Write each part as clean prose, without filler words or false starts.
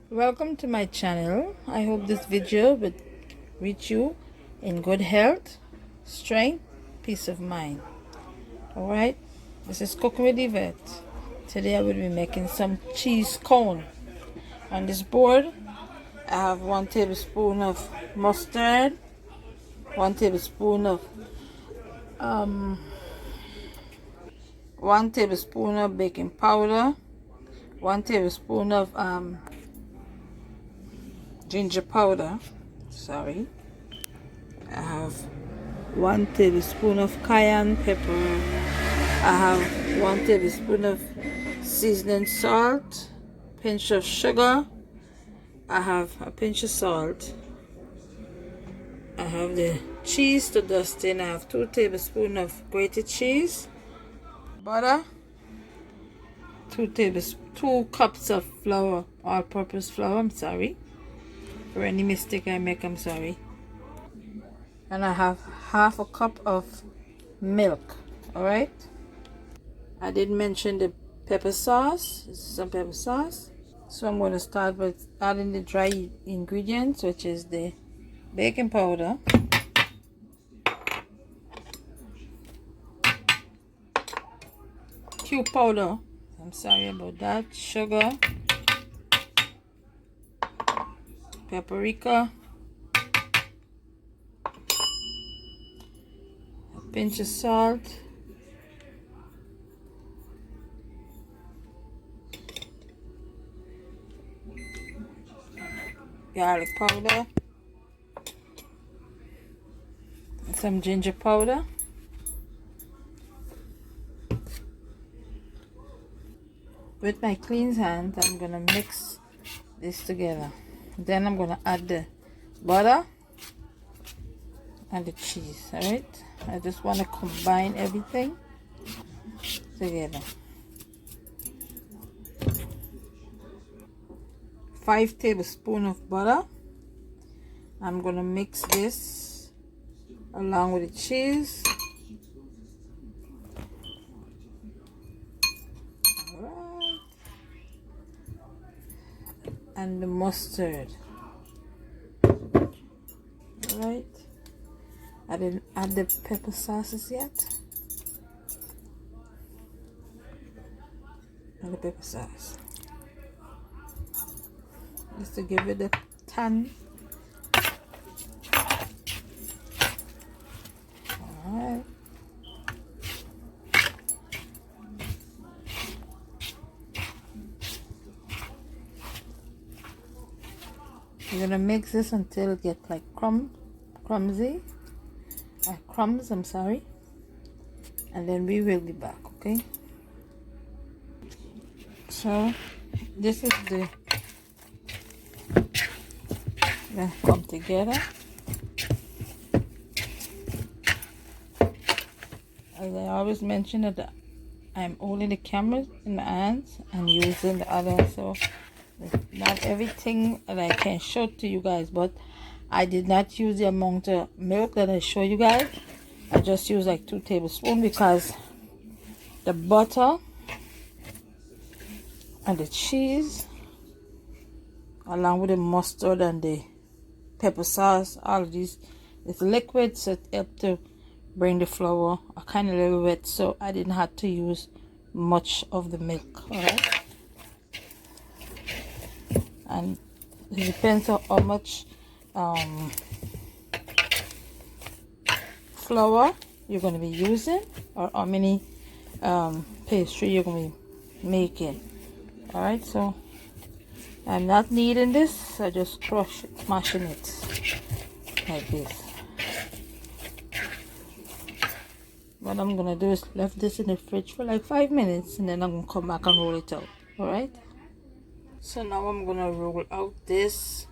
Welcome to my channel. I hope this video will reach you in good health, strength, peace of mind. Alright, this is Cooking with Yvette. Today I will be making some cheese cone. On this board I have 1 tablespoon of mustard, 1 tablespoon of 1 tablespoon of baking powder, 1 tablespoon of ginger powder. Sorry. I have 1 tablespoon of cayenne pepper. I have 1 tablespoon of seasoning salt, pinch of sugar. I have a pinch of salt. I have the cheese to dust in. I have 2 tablespoons of grated cheese, butter, 2 cups of flour, all-purpose flour. I'm sorry for any mistake I make. I'm sorry. And I have half a cup of milk. Alright, I did mention the pepper sauce. This is some pepper sauce. So I'm going to start with adding the dry ingredients, which is the baking powder, cube powder, I'm sorry about that, sugar, paprika, a pinch of salt, garlic powder, and some ginger powder. With my clean hands, I'm gonna mix this together. Then I'm gonna add the butter and the cheese. Alright, I just want to combine everything together. 5 tablespoons of butter. I'm gonna mix this along with the cheese. Alright. And the mustard. Alright. I didn't add the pepper sauces yet. And the pepper sauce. Just to give it a tang. Alright. You're gonna mix this until it gets like crumbs, I'm sorry. And then we will be back, okay? So this is the come together. As I always mention that I'm holding the camera in my hands and using the other, so not everything that I can show to you guys, but I did not use the amount of milk that I show you guys. I just used like 2 tablespoons because the butter and the cheese along with the mustard and the pepper sauce, all of these, it's liquid, so it helped to bring the flour a kind of little wet, so I didn't have to use much of the milk. Alright, and it depends on how much flour you're going to be using or how many pastry you're going to be making. Alright, so I'm not kneading this, I just mashing it like this. What I'm gonna do is left this in the fridge for like 5 minutes, and then I'm gonna come back and roll it out. Alright, so now I'm gonna roll out this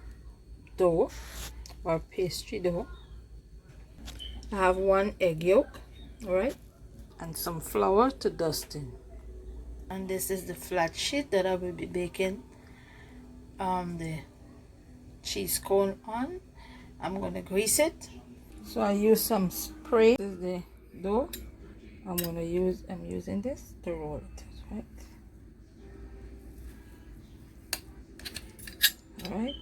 dough or pastry dough. I have 1 egg yolk, alright, and some flour to dust in. And this is the flat sheet that I will be baking the cheese cone on. I'm gonna grease it. So I use some spray. This is the dough. I'm using this to roll it, right? All right.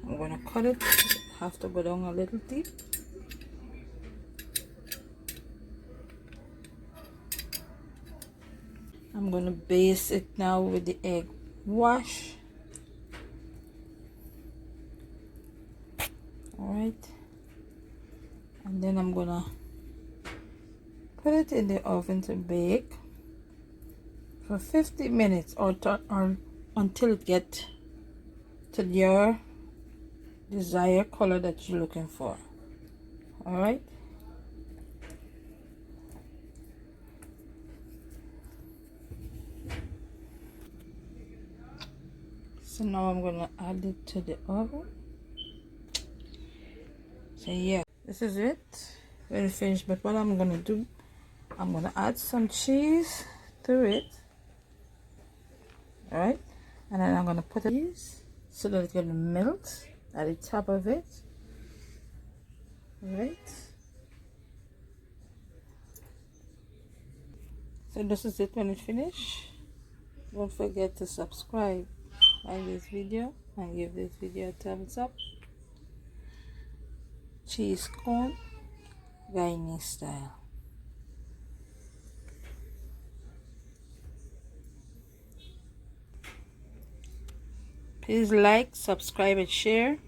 I'm gonna cut it. Have to go down a little deep. I'm gonna base it now with the egg wash. All right, and then I'm gonna put it in the oven to bake for 50 minutes or until it gets to your desired color that you're looking for. All right. So now I'm gonna add it to the oven. So yeah, this is it. Very finished. But what I'm gonna do, I'm gonna add some cheese to it. All right, and then I'm gonna put it so that it's gonna melt at the top of it. All right. So this is it when it's finished. Don't forget to subscribe, like this video, and give this video a thumbs up. Cheese cone, Cayenne style. Please like, subscribe, and share.